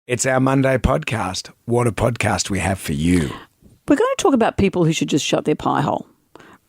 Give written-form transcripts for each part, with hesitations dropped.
It's our Monday podcast. What a podcast we have for you. We're going to talk about people who should just shut their pie hole.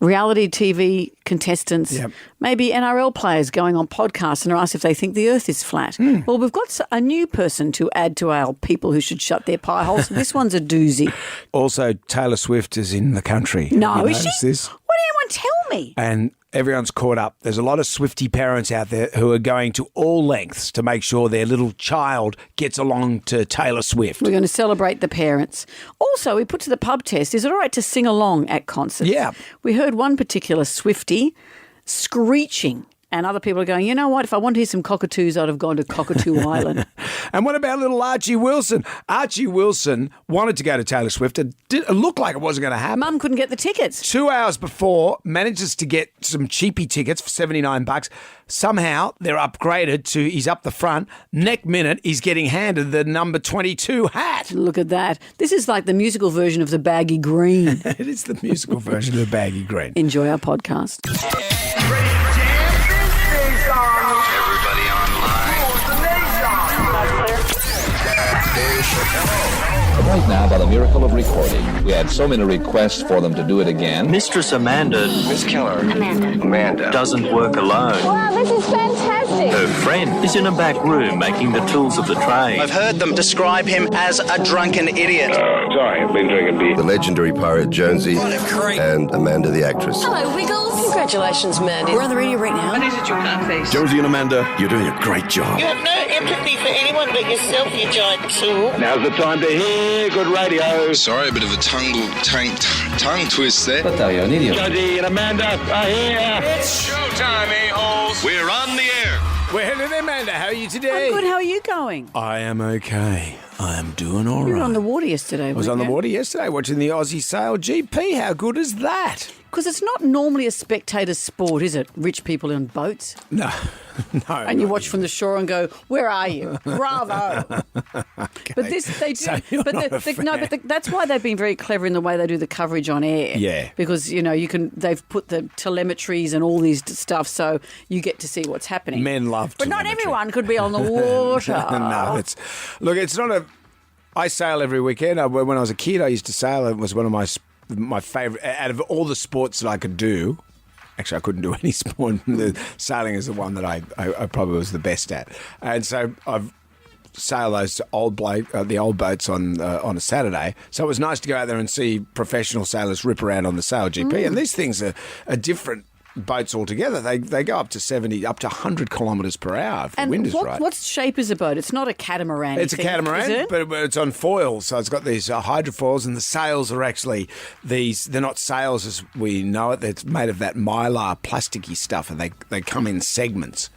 Reality TV contestants, maybe NRL players going on podcasts and are asked if they think the earth is flat. Well, we've got a new person to add to our people who should shut their pie holes. This one's a doozy. Also, Taylor Swift is in the country. No, is she? This? Why didn't anyone tell me? And everyone's caught up. There's a lot of Swifty parents out there who are going to all lengths to make sure their little child gets along to Taylor Swift. We're going to celebrate the parents. Also, we put to the pub test, is it all right to sing along at concerts? Yeah. We heard one particular Swifty screeching, and other people are going, you know what, if I wanted to hear some cockatoos, I'd have gone to Cockatoo Island. And what about little Archie Wilson? Archie Wilson wanted to go to Taylor Swift. It looked like it wasn't going to happen. Mum couldn't get the tickets. 2 hours before, manages to get some cheapy tickets for $79. Somehow they're upgraded to he's up the front. Next minute, he's getting handed the number 22 hat. Look at that. This is like the musical version of the baggy green. It is the musical version of the baggy green. Enjoy our podcast. Everybody online. Right now, by the miracle of recording, we had so many requests for them to do it again. Mistress Amanda. Miss Keller. Amanda. Doesn't work alone. Wow, this is fantastic. Her friend is in a back room making the tools of the trade. I've heard them describe him as a drunken idiot. Sorry, I've been drinking beer. The legendary pirate Jonesy and Amanda the actress. Hello, Wiggles. Congratulations, Mandy. We're on the radio right now. Jonesy and Amanda, you're doing a great job. You have no empathy for anyone but yourself, you giant tool. Now's the time to hear good radio. Sorry, a bit of a tongue twist there. But you're an idiot. Jonesy and Amanda are here. It's showtime, a-holes. We're on the air. We're headed there, Amanda. How are you today? I'm good. How are you going? I am okay. I am doing all right. You were on the water yesterday, I was on the water yesterday watching the Aussie Sail GP. How good is that? Because it's not normally a spectator sport, is it? Rich people on boats. No. And you watch from the shore and go, where are you? Bravo. Okay. But this, they do. So you're not a fan. That's why they've been very clever in the way they do the coverage on air. Yeah. Because, you know, they've put the telemetries and all these stuff so you get to see what's happening. Men love But not telemetry. everyone could be on the water. No, it's not a. I sail every weekend. When I was a kid, I used to sail. It was one of my favourite. Out of all the sports that I could do, actually, I couldn't do any sport. The sailing is the one that I probably was the best at. And so I've sailed those the old boats on a Saturday. So it was nice to go out there and see professional sailors rip around on the Sail GP. And these things are different boats altogether. They go up to 70, up to 100 kilometres per hour if the wind is right. What shape is a boat? It's not a catamaran. It's a catamaran, but it's on foils. So it's got these hydrofoils, and the sails are actually these. They're not sails as we know it. They're made of that mylar plasticky stuff, and they come in segments.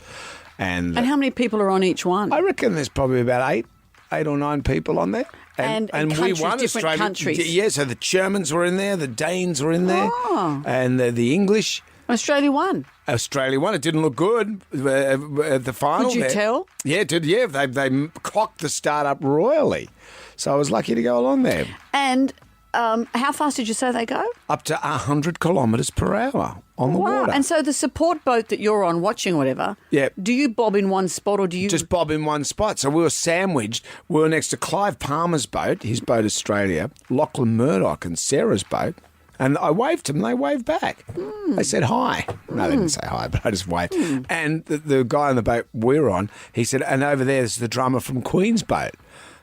And how many people are on each one? I reckon there's probably about eight or nine people on there. And we won different Australia. countries. Yeah, so the Germans were in there, the Danes were in there, and the English. Australia won. Australia won. It didn't look good at the final. Could you tell? Yeah, it did. Yeah, they cocked the start up royally. So I was lucky to go along there. And how fast did you say they go? Up to 100 kilometres per hour on the Wow. water. And so the support boat that you're on watching whatever, do you bob in one spot or do you... Just bob in one spot. So we were sandwiched. We were next to Clive Palmer's boat, his boat Australia, Lachlan Murdoch and Sarah's boat. And I waved to them, they waved back. They said hi. No, they didn't say hi, but I just waved. And the guy on the boat we were on, he said, and over there's the drummer from Queen's boat.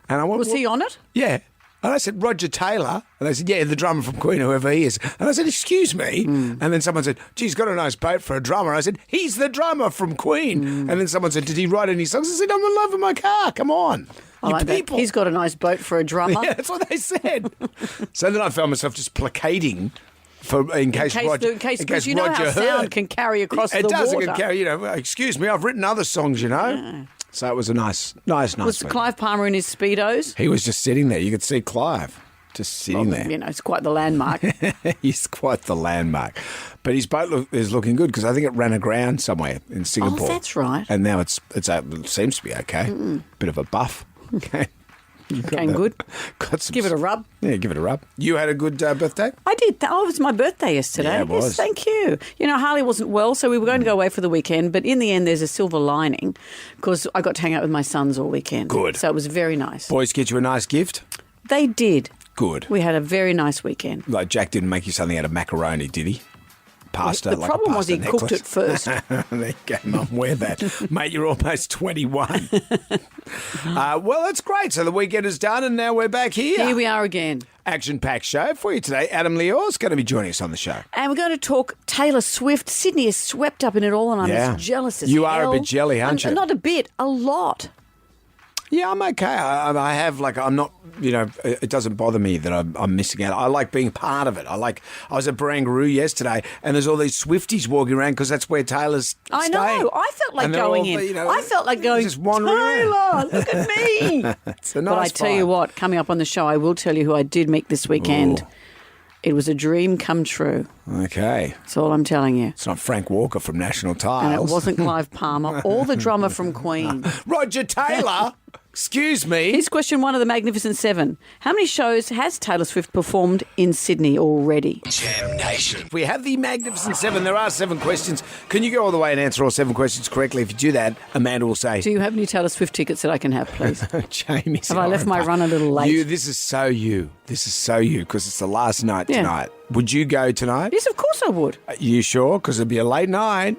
And I went, Was he on it? Yeah. And I said, Roger Taylor. And they said, yeah, the drummer from Queen, whoever he is. And I said, excuse me. And then someone said, geez, got a nice boat for a drummer. I said, he's the drummer from Queen. And then someone said, did he write any songs? I said, I'm in love with my car. Come on. I like that. He's got a nice boat for a drummer. Yeah, that's what they said. So then I found myself just placating in case Roger you know how sound can carry across the water. It does. It can carry, excuse me, I've written other songs, Yeah. So it was a nice Was weekend. Clive Palmer in his Speedos? He was just sitting there. You could see Clive just sitting there. You know, it's quite the landmark. He's quite the landmark. But his boat is looking good because I think it ran aground somewhere in Singapore. Oh, that's right. And now it seems to be okay. Bit of a buff. Okay. Came good. Got some, Give it a rub. Yeah, give it a rub. You had a good birthday? I did. Oh, it was my birthday yesterday. Yeah, it was. Yes, thank you. You know, Harley wasn't well, so we were going to go away for the weekend, but in the end, there's a silver lining because I got to hang out with my sons all weekend. Good. So it was very nice. Boys get you a nice gift? They did. Good. We had a very nice weekend. Like Jack didn't make you something out of macaroni, did he? Pasta. The like problem a was pasta he cooked it first. There you go, Mum, wear that. Mate, you're almost 21. Well, that's great. So the weekend is done and now we're back here. Here we are again. Action-packed show for you today. Adam Leor's going to be joining us on the show. And we're going to talk Taylor Swift. Sydney is swept up in it all and I'm as jealous as You hell. are a bit jelly, aren't you? Not a bit, a lot. Yeah, I'm okay. I have, like, I'm not, you know, it doesn't bother me that I'm missing out. I like being part of it. I was at Barangaroo yesterday and there's all these Swifties walking around because that's where Taylor's I staying. know. I felt like And they're going all, in. you know, I felt like going, just wandering around. Taylor, look at me. It's a nice But I tell you vibe. what, coming up on the show, I will tell you who I did meet this weekend. Ooh. It was a dream come true. Okay. That's all I'm telling you. It's not Frank Walker from National And Tiles. it wasn't Clive Palmer or the drummer from Queen. Roger Taylor. Excuse me. Here's question one of the Magnificent Seven. How many shows has Taylor Swift performed in Sydney already? Jam Nation. We have the Magnificent Seven. There are 7 questions. Can you go all the way and answer all 7 questions correctly? If you do that, Amanda will say... Do you have any Taylor Swift tickets that I can have, please? Jamie's Have I left my run a little late? This is so you. This is so you because it's the last night tonight. Would you go tonight? Yes, of course I would. Are you sure? Because it'll be a late night.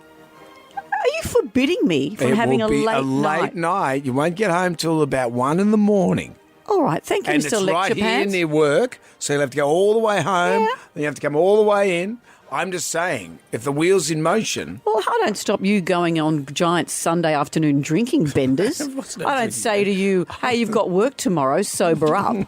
Are you forbidding me from having It will be late a late night. You won't get home till about 1 in the morning. All right, thank you, And Mr. it's Lecture right here Pants. near work, so you'll have to go all the way home. Yeah. Then you have to come all the way in. I'm just saying, if the wheel's in motion... Well, I don't stop you going on giant Sunday afternoon drinking benders. I don't say to you, hey, you've got work tomorrow, sober up.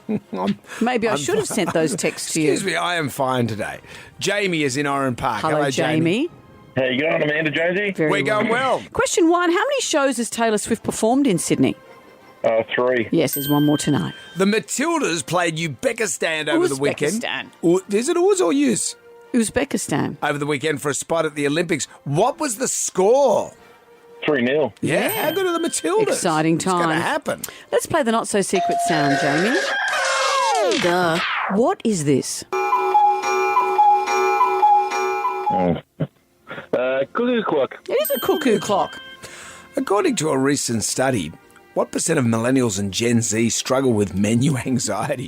Maybe I should have sent those texts to you. Excuse me, I am fine today. Jamie is in Oran Park. Hello, Jamie. How you going, Amanda Jonesy? Very We're going well. Question one, how many shows has Taylor Swift performed in Sydney? 3. Yes, there's one more tonight. The Matildas played Uzbekistan over the weekend. Uzbekistan. Is it Uz or Uz? Uzbekistan. Over the weekend for a spot at the Olympics. What was the score? 3-0. Yeah, how good are the Matildas? Exciting It's going to time. happen. Let's play the not-so-secret sound, Jamie. Duh. What is this? Cuckoo clock. It is a cuckoo clock. According to a recent study, what percent of millennials and Gen Z struggle with menu anxiety?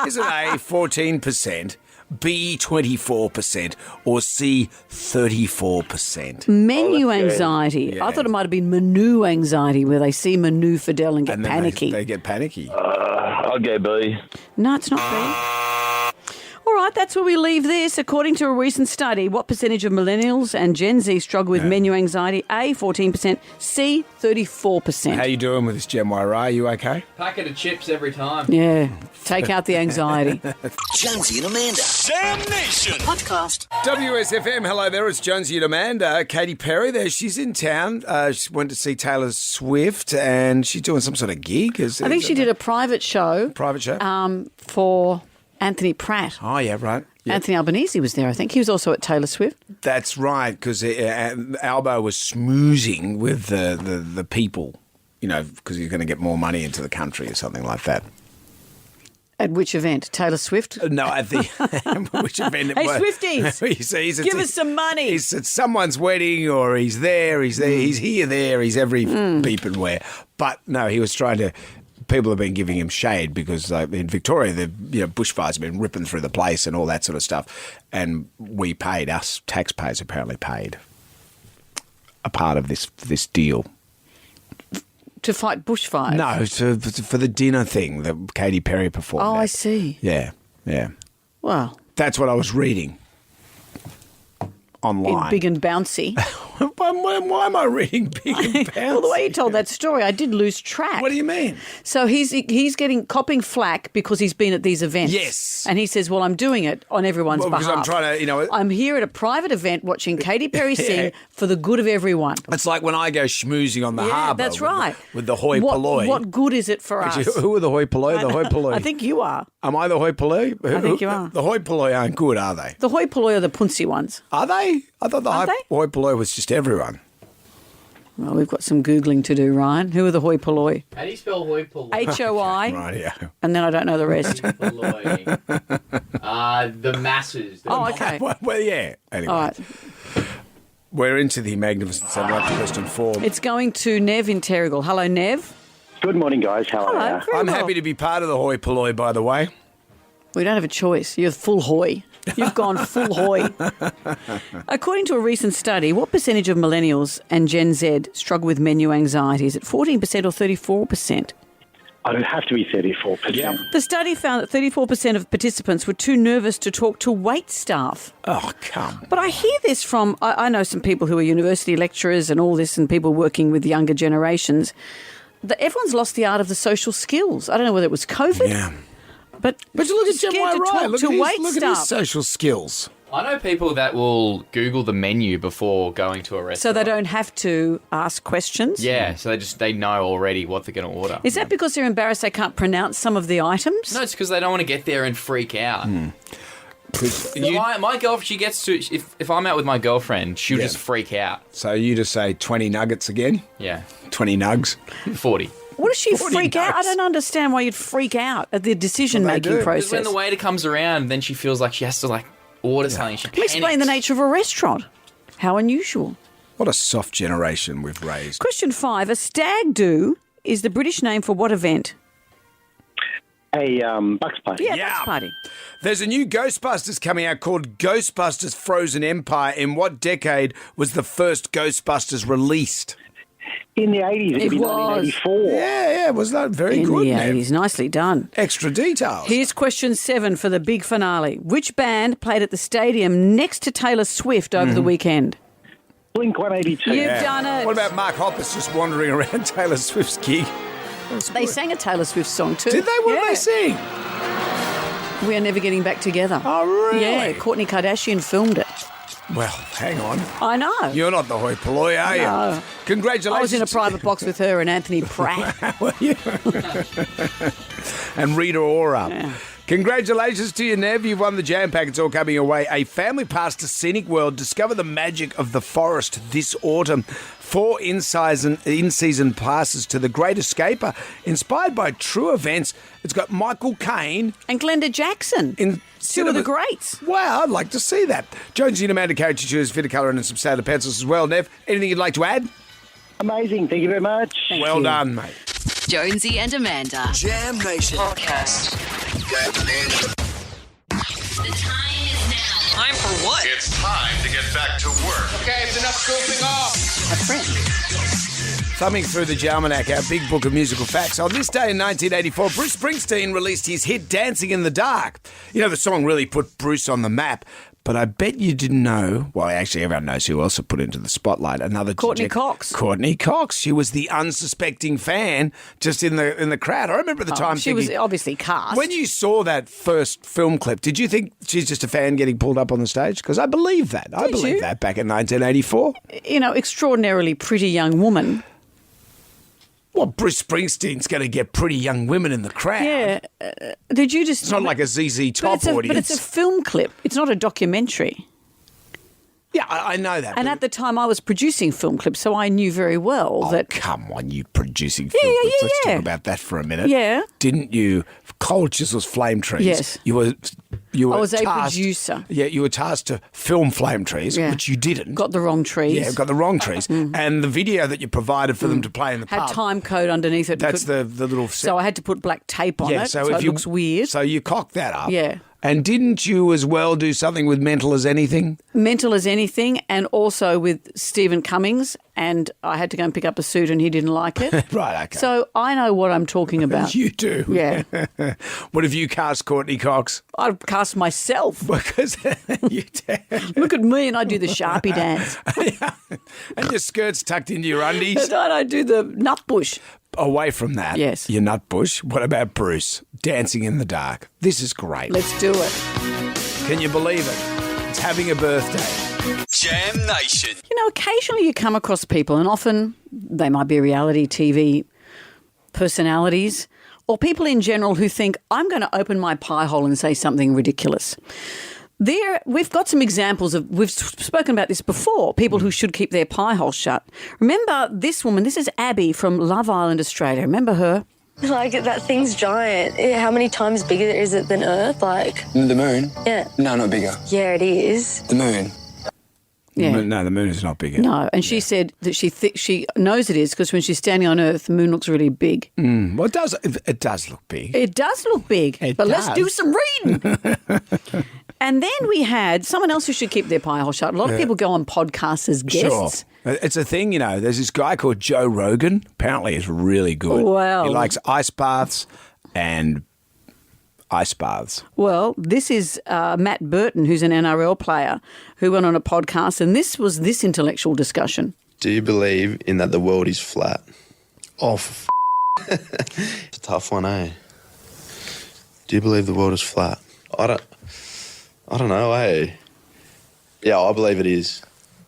Is it A, 14%, B, 24%, or C, 34%? Menu anxiety. Yeah. I thought it might have been menu anxiety, where they see menu Fidel and get And then panicky. they get panicky. I'll go B. No, it's not B. All right, that's where we leave this. According to a recent study, what percentage of millennials and Gen Z struggle with menu anxiety? A, 14%, C, 34%. How you doing with this, Jem Wira? Are you okay? Packet of chips every time. Yeah, take out the anxiety. Jonesy and Amanda. Jam Nation. Podcast. WSFM, hello there, it's Jonesy and Amanda. Katy Perry there, she's in town. She went to see Taylor Swift and she's doing some sort of gig. I think she did a private show. Private show? For Anthony Pratt. Oh, yeah, right. Yeah. Anthony Albanese was there, I think. He was also at Taylor Swift. That's right, because Albo was smoozing with the people, you know, because he's going to get more money into the country or something like that. At which event? Taylor Swift? No, I think which event it Hey, was. Swifties, give us some money. He's at someone's wedding, or he's there, he's here, there, he's every beep and where. But no, he was trying to. People have been giving him shade because in Victoria, the bushfires have been ripping through the place and all that sort of stuff. And we paid, us taxpayers apparently paid a part of this deal. To fight bushfires? No, for the dinner thing that Katy Perry performed. Oh, at. I see. Yeah. Well, That's what I was reading online. big and bouncy. Why am I reading big and bouncy? Well, the way you told that story, I did lose track. What do you mean? So he's copping flack because he's been at these events. Yes. And he says, well, I'm doing it on everyone's Because behalf. I'm trying to, I'm here at a private event watching Katy Perry sing for the good of everyone. It's like when I go schmoozing on the harbour. That's right. With the hoi polloi. What good is it for us? Who are the hoi polloi? The hoi polloi. I think you are. Am I the hoi polloi? I think you are. The hoi polloi aren't good, are they? The hoi polloi are the punsy ones. Are they? I thought the Are they? hoi polloi was just everyone. Well, we've got some Googling to do, Ryan. Who are the hoi polloi? How do you spell hoi polloi? HOI. Right, yeah. And then I don't know the rest. Polloi. The masses. Oh, okay. Well, yeah. Anyway. All right. We're into the magnificent Sunday to question 4. It's going to Nev in Terrigal. Hello, Nev. Good morning, guys. How Hello. are you? Very I'm well. happy to be part of the hoi polloi, by the way. We don't have a choice. You're full hoi. You've gone full hoi. According to a recent study, what percentage of millennials and Gen Z struggle with menu anxiety? Is it 14% or 34%? I would have to be 34%. Yeah. The study found that 34% of participants were too nervous to talk to wait staff. Oh, come. But I hear this from, I know some people who are university lecturers and all this and people working with younger generations, that everyone's lost the art of the social skills. I don't know whether it was COVID. Yeah. But you look at scared Gemini to Ryan. talk Look, to at his, wait look at staff. his social skills. I know people that will Google the menu before going to a restaurant. So they don't have to ask questions? Yeah, so they know already what they're going to order. Is that because they're embarrassed they can't pronounce some of the items? No, it's because they don't want to get there and freak out. You- My girlfriend, she gets to, if I'm out with my girlfriend, she'll just freak out. So you just say 20 nuggets again? Yeah. 20 nugs? 40. What does she 40 freak out? I nuts. don't understand why you'd freak out at the decision-making do. Because process. when the waiter comes around, then she feels like she has to order something. She Can you explain the nature of a restaurant? How unusual. What a soft generation we've raised. Question 5. A stag do is the British name for what event? A Bucks party. Yeah, Yeah. Bucks party. There's a new Ghostbusters coming out called Ghostbusters Frozen Empire. In what decade was the first Ghostbusters released? In the 80s, It it was was. 1984. Yeah, was that very In good, the Nev? 80s. Nicely done. Extra details. Here's question 7 for the big finale. Which band played at the stadium next to Taylor Swift over the weekend? Blink 182. You've done it. What about Mark Hoppus just wandering around Taylor Swift's gig? They sang a Taylor Swift song too. Did they? What did they sing? We Are Never Getting Back Together. Oh, really? Yeah, Kourtney Kardashian filmed it. Well, hang on. I know. You're not the hoi polloi, are you? No. Congratulations. I was in a private box with her and Anthony Pratt. And Rita Ora. Yeah. Congratulations to you, Nev. You've won the jam pack. It's all coming your way. A family pass to Scenic World. Discover the magic of the forest this autumn. 4 in-season passes to The Great Escaper, inspired by true events. It's got Michael Caine And Glenda Jackson. in Two of the greats. Wow, I'd like to see that. Jonesy and Amanda caricatures, fit a colour and some standard pencils as well. Nev, anything you'd like to add? Amazing. Thank you very much. Well done, mate. Jonesy and Amanda. Jam Nation. Podcast. The time is now. Time for what? It's time to get back to work. Okay, it's enough goofing off. A friend. Thumbing through the Jalmanac, our big book of musical facts. On this day in 1984, Bruce Springsteen released his hit Dancing in the Dark. You know, the song really put Bruce on the map. But I bet you didn't know, well, actually everyone knows who else it put into the spotlight. Another Courtney Cox. Courtney Cox. She was the unsuspecting fan just in the crowd. I remember at the time She thinking, was obviously cast. when you saw that first film clip, did you think she's just a fan getting pulled up on the stage? Because I believe that. I believe you? that back in 1984. You know, extraordinarily pretty young woman. Well, Bruce Springsteen's going to get pretty young women in the crowd. Yeah. Did you just... It's not like a ZZ Top audience. But it's a film clip. It's not a documentary. Yeah, I know that. And but- at the time, I was producing film clips, so I knew very well that... Come on, you producing film yeah, clips. Let's yeah. talk about that for a minute. Yeah. Didn't you? Cold Chisels Flame Trees. Yes. You were I was a tasked- producer. Yeah, you were tasked to film Flame Trees, Yeah. which you didn't. Got the wrong trees. Yeah, got the wrong trees. And the video that you provided for them to play in the Had pub. time code underneath it. That's the little... So I had to put black tape on it, so if it you, looks weird. So you cocked that up. Yeah. And didn't you as well do something with Mental as Anything? Mental as Anything, and also with Stephen Cummings, and I had to go and pick up a suit and he didn't like it. Right, okay. So I know what I'm talking about. You do. Yeah. What have you cast, Courtney Cox? I'd cast myself. Because you did. Look at me and I do the Sharpie dance. And your skirt's tucked into your undies. And I do the nut bush. Away from that, Yes. your nut bush. What about Bruce? Dancing in the Dark. This is great. Let's do it. Can you believe it? It's having a birthday. Jam Nation. You know, occasionally you come across people, and often they might be reality TV personalities or people in general who think, I'm going to open my pie hole and say something ridiculous. We've got some examples of, we've spoken about this before, people who should keep their pie hole shut. Remember this woman, this is Abby from Love Island, Australia. Remember her? Like, that thing's giant. How many times bigger is it than Earth? Like, The moon? yeah. No, not bigger. Yeah, it is. The moon. Yeah. No, the moon is not big. No, and she said that she knows it is because when she's standing on Earth, the moon looks really big. Well, it does look big. It does look big, but let's do some reading. And then we had someone else who should keep their pie hole shut. A lot of people go on podcasts as guests. Sure. It's a thing, There's this guy called Joe Rogan. Apparently he's really good. Well. He likes ice baths and ice baths. Well, this is Matt Burton, who's an NRL player, who went on a podcast, and this was this intellectual discussion. Do you believe in that the world is flat? Oh, it's a tough one, eh? Do you believe the world is flat? I don't know, eh? Yeah, I believe it is.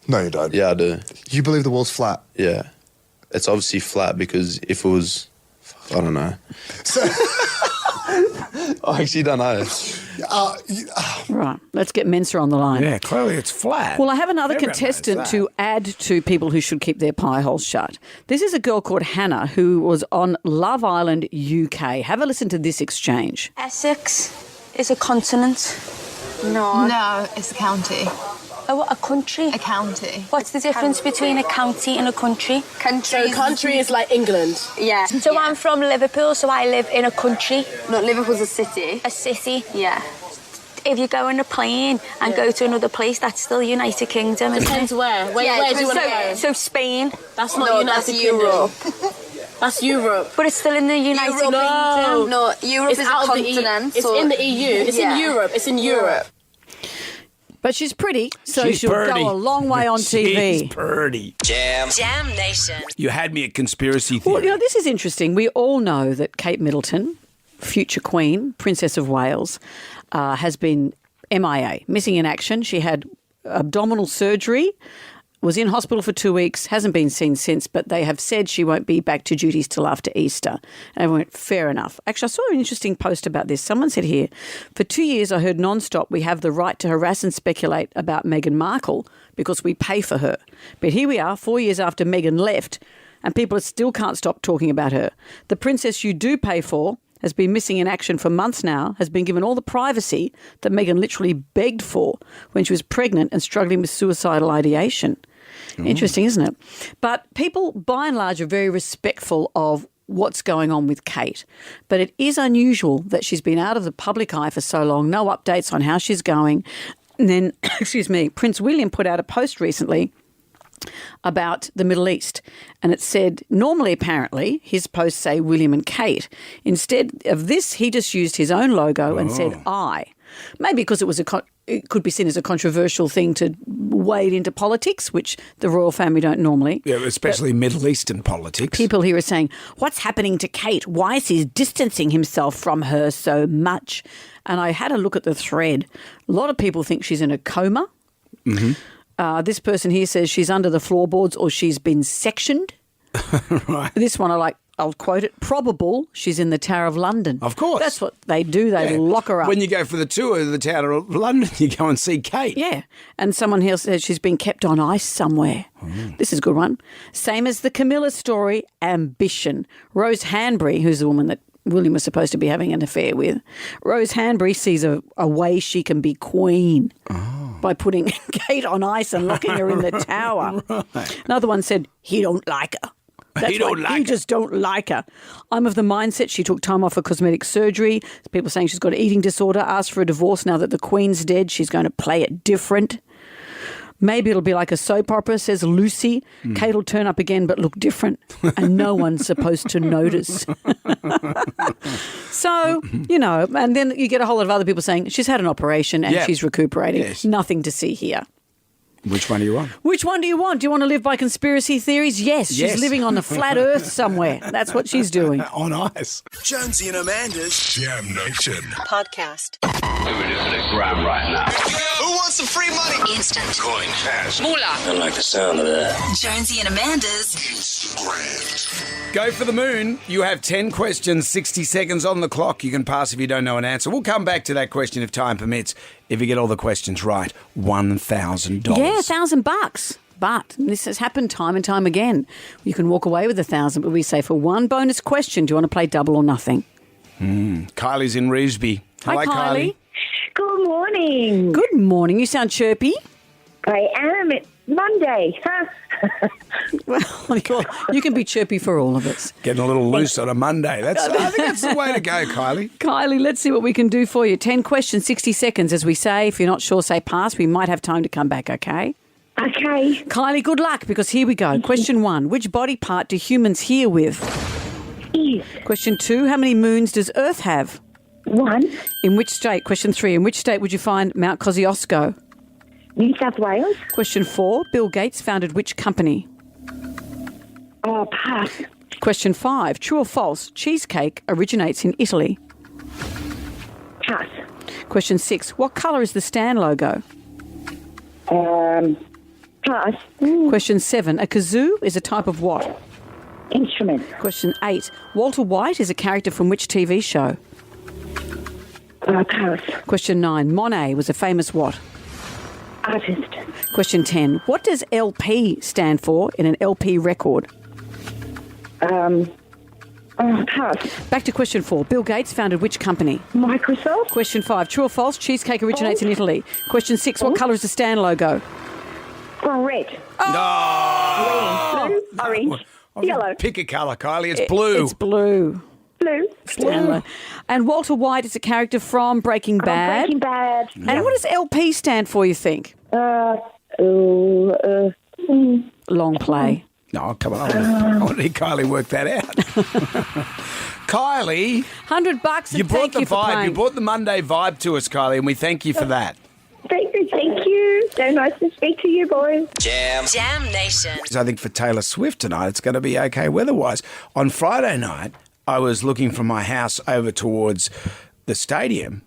No, you don't. Yeah, I do. You believe the world's flat? Yeah. It's obviously flat because if it was... I don't know. So... I actually don't know. Right, let's get Mensa on the line. Yeah, clearly it's flat. Well, I have another Everyone contestant knows that. to add to people who should keep their pie holes shut. This is a girl called Hannah who was on Love Island, UK. Have a listen to this exchange. Essex is a continent. No. No, it's a county. Oh, what, a country? A county. What's the difference between a county and a country? So country is like England. Yeah. So I'm from Liverpool, so I live in a country. No, Liverpool's a city. A city. Yeah. If you go on a plane and go to another place, that's still United Kingdom. Depends where. Where do you want to go? So Spain. That's not United Europe. That's Europe. But it's still in the United Kingdom. No, Europe It's is out a of the continent. EU. It's in the EU. It's in Europe. It's in Europe. But she's pretty, so She's she'll pretty. go a long way on TV. She's pretty. Jam Nation. You had me at conspiracy theory. Well, this is interesting. We all know that Kate Middleton, future Queen, Princess of Wales, has been MIA, missing in action. She had abdominal surgery, was in hospital for 2 weeks, hasn't been seen since, but they have said she won't be back to duties till after Easter. And I went, fair enough. Actually, I saw an interesting post about this. Someone said here, for 2 years I heard non-stop we have the right to harass and speculate about Meghan Markle because we pay for her. But here we are, 4 years after Meghan left, and people still can't stop talking about her. The princess you do pay for has been missing in action for months now, has been given all the privacy that Meghan literally begged for when she was pregnant and struggling with suicidal ideation. Interesting, isn't it? But people, by and large, are very respectful of what's going on with Kate. But it is unusual that she's been out of the public eye for so long, no updates on how she's going. And then, Prince William put out a post recently about the Middle East. And it said, normally, apparently, his posts say William and Kate. Instead of this, he just used his own logo and said, I. Maybe because it was it could be seen as a controversial thing to wade into politics, which the royal family don't normally. Yeah, especially Middle Eastern politics. People here are saying, what's happening to Kate? Why is he distancing himself from her so much? And I had a look at the thread. A lot of people think she's in a coma. Mm-hmm. This person here says she's under the floorboards or she's been sectioned. Right. This one I'll quote it, probable she's in the Tower of London. Of course. That's what they do. They lock her up. When you go for the tour of the Tower of London, you go and see Kate. Yeah. And someone here says she's been kept on ice somewhere. This is a good one. Same as the Camilla story, ambition. Rose Hanbury, who's the woman that William was supposed to be having an affair with, Rose Hanbury sees a way she can be queen by putting Kate on ice and locking her in the tower. Right. Another one said, he don't like her. He just don't like her. I'm of the mindset she took time off for cosmetic surgery. People saying she's got an eating disorder, asked for a divorce now that the Queen's dead. She's going to play it different. Maybe it'll be like a soap opera, says Lucy. Kate will turn up again but look different and no one's supposed to notice. So, and then you get a whole lot of other people saying she's had an operation and she's recuperating. Yes. Nothing to see here. Which one do you want? Which one do you want? Do you want to live by conspiracy theories? Yes, Yes. she's living on the flat earth somewhere. That's what she's doing. On ice. Jonesy and Amanda's Jam Nation. Podcast. We're doing a grab right now. Who wants some free money? Instant. Coin, cash. Moolah. I like the sound of that. Jonesy and Amanda's Instagram. Go for the moon. You have 10 questions, 60 seconds on the clock. You can pass if you don't know an answer. We'll come back to that question if time permits. If you get all the questions right, $1,000. Yeah, $1,000. But this has happened time and time again. You can walk away with $1,000, but we say for one bonus question, do you want to play double or nothing? Kylie's in Revesby. Hi, Kylie. Good morning. Good morning. You sound chirpy. I am. It's Monday. Well, you can be chirpy for all of us. Getting a little loose on a Monday. I think that's the way to go, Kylie. Kylie, let's see what we can do for you. 10 questions, 60 seconds. As we say, if you're not sure, say pass. We might have time to come back, okay? Okay. Kylie, good luck, because here we go. Question 1. Which body part do humans hear with? Ears. Question 2. How many moons does Earth have? 1. In which state? Question 3. In which state would you find Mount Kosciuszko? New South Wales. Question 4. Bill Gates founded which company? Oh, pass. Question 5. True or false? Cheesecake originates in Italy. Pass. Question 6. What colour is the Stan logo? Pass. Question 7. A kazoo is a type of what? Instrument. Question 8. Walter White is a character from which TV show? Pass. Question 9. Monet was a famous what? Artist. Question 10. What does LP stand for in an LP record? Pass. Back to question 4. Bill Gates founded which company? Microsoft. Question 5. True or false? Cheesecake originates in Italy. Question 6. What colour is the Stan logo? Red. Green. Blue. Orange. Yellow. Pick a colour, Kylie. It's blue. It's blue. Blue. Stanley. And Walter White is a character from Breaking Bad. Breaking Bad. And what does LP stand for, you think? Long play. No, come on. I want to hear Kylie work that out. Kylie. $100 and You brought thank the you for vibe. playing. You brought the Monday vibe to us, Kylie, and we thank you for that. Thank you. So nice to speak to you, boys. Jam Nation. I think for Taylor Swift tonight, it's going to be okay weather-wise. On Friday night, I was looking from my house over towards the stadium,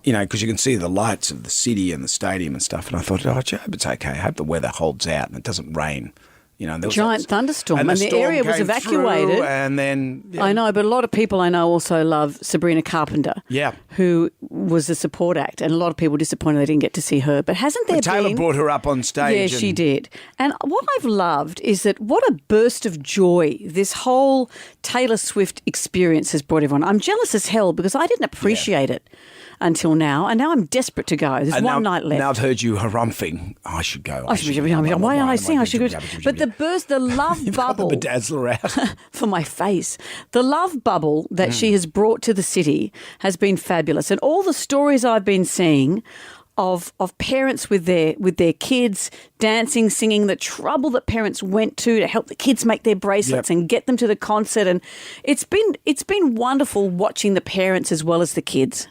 you know, because you can see the lights of the city and the stadium and stuff. And I thought, I hope it's okay. I hope the weather holds out and it doesn't rain. You know, there was giant thunderstorm, and the storm area was came evacuated. through, and then I know, but a lot of people I know also love Sabrina Carpenter, who was the support act, and a lot of people disappointed they didn't get to see her. But hasn't there Taylor been? brought her up on stage. Yeah, she did. And what I've loved is that what a burst of joy this whole Taylor Swift experience has brought everyone. I'm jealous as hell because I didn't appreciate it until now, and now I'm desperate to go. There's one night left. Now I've heard you harumphing. I should go. Why don't I sing? I should go. But the love bubble. You've got the bedazzler out. For my face. The love bubble that she has brought to the city has been fabulous. And all the stories I've been seeing of parents with their kids dancing, singing, the trouble that parents went to help the kids make their bracelets and get them to the concert. And it's been wonderful watching the parents as well as the kids.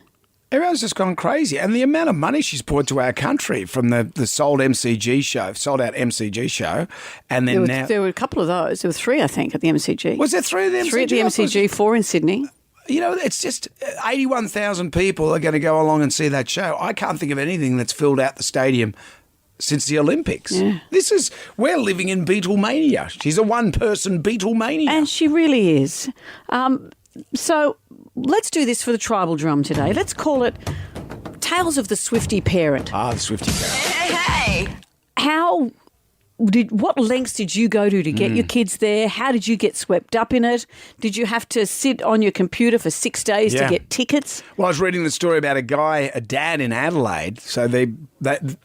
Everyone's just gone crazy. And the amount of money she's poured to our country from the sold out MCG show. And then there were a couple of those. There were 3, I think, at the MCG. Was there 3 at the MCG? 3 at the MCG, 4 in Sydney. You know, it's just 81,000 people are going to go along and see that show. I can't think of anything that's filled out the stadium since the Olympics. Yeah. We're living in Beatlemania. She's a one-person Beatlemania. And she really is. So let's do this for the tribal drum today. Let's call it Tales of the Swifty Parent. The Swifty Parent. Hey! What lengths did you go to get your kids there? How did you get swept up in it? Did you have to sit on your computer for 6 days to get tickets? Well, I was reading the story about a dad in Adelaide. So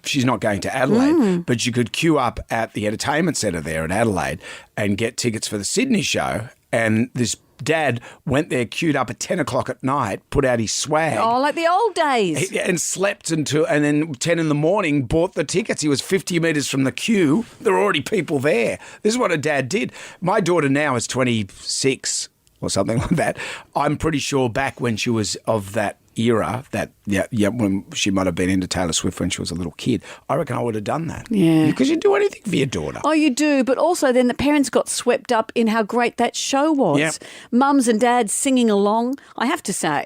she's not going to Adelaide, but you could queue up at the entertainment centre there in Adelaide and get tickets for the Sydney show. And this dad went there, queued up at 10 o'clock at night, put out his swag. Oh, like the old days. And slept and then 10 in the morning, bought the tickets. He was 50 metres from the queue. There were already people there. This is what a dad did. My daughter now is 26 or something like that. I'm pretty sure back when she was of that era, that when she might have been into Taylor Swift when she was a little kid, I reckon I would have done that. Yeah. Because you do anything for your daughter. Oh, you do, but also then the parents got swept up in how great that show was. Yep. Mums and dads singing along. I have to say,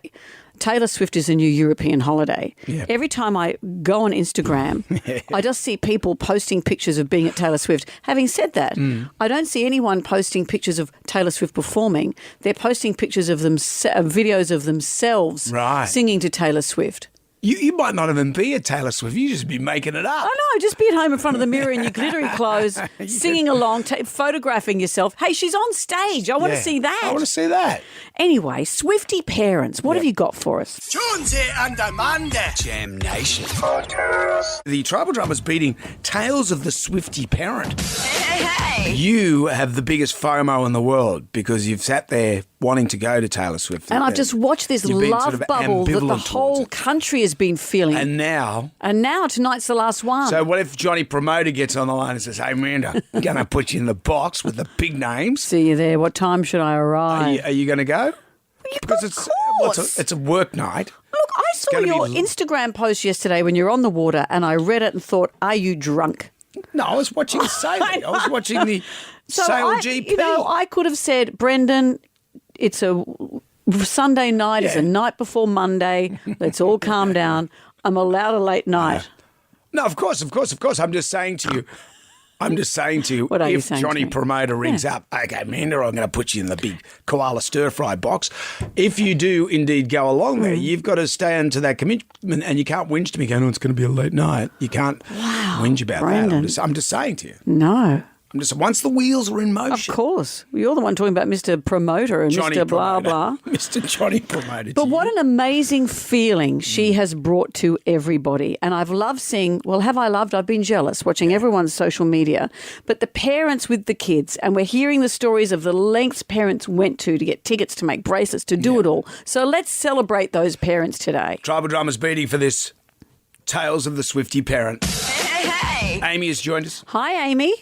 Taylor Swift is a new European holiday. Yeah. Every time I go on Instagram, I just see people posting pictures of being at Taylor Swift. Having said that, I don't see anyone posting pictures of Taylor Swift performing. They're posting pictures of videos of themselves singing to Taylor Swift. You might not even be a Taylor Swift. You just be making it up. I know. Just be at home in front of the mirror in your glittery clothes, singing along, photographing yourself. Hey, she's on stage. I want to see that. I want to see that. Anyway, Swifty parents, what have you got for us? Jonesy and Amanda. Jam Nation. The Tribal Drama's beating Tales of the Swifty Parent. Hey. You have the biggest FOMO in the world because you've sat there wanting to go to Taylor Swift. And I've just watched this You've been love sort of bubble that the ambivalent whole towards it. country has been feeling. And now tonight's the last one. So what if Johnny Promoter gets on the line and says, "Hey, Amanda, I'm going to put you in the box with the big names. See you there. What time should I arrive? Are you going to go? Because it's a work night. Look, I saw your Instagram post yesterday when you're on the water and I read it and thought, are you drunk? No, I was watching sailing. I was watching the Sail GP. You know, I could have said, Brendan, it's a Sunday night. It's a night before Monday. Let's all calm down. I'm allowed a late night. No, of course. I'm just saying to you. What are you if saying Johnny to me? Promoter rings up, okay, Amanda, I'm going to put you in the big koala stir-fry box. If you do indeed go along there, you've got to stay into that commitment and you can't whinge to me going, it's going to be a late night. You can't whinge about Brandon. that. I'm just saying to you. No. Once the wheels are in motion. Of course. You're the one talking about Mr. Promoter and Johnny Mr. Blah, Promoter. blah. Mr. Johnny Promoter. But what an amazing feeling she has brought to everybody. And I've loved seeing, I've been jealous watching everyone's social media, but the parents with the kids, and we're hearing the stories of the lengths parents went to get tickets, to make bracelets, to do it all. So let's celebrate those parents today. Tribal Drama's beating for this Tales of the Swifty Parent. Hey. Amy has joined us. Hi, Amy.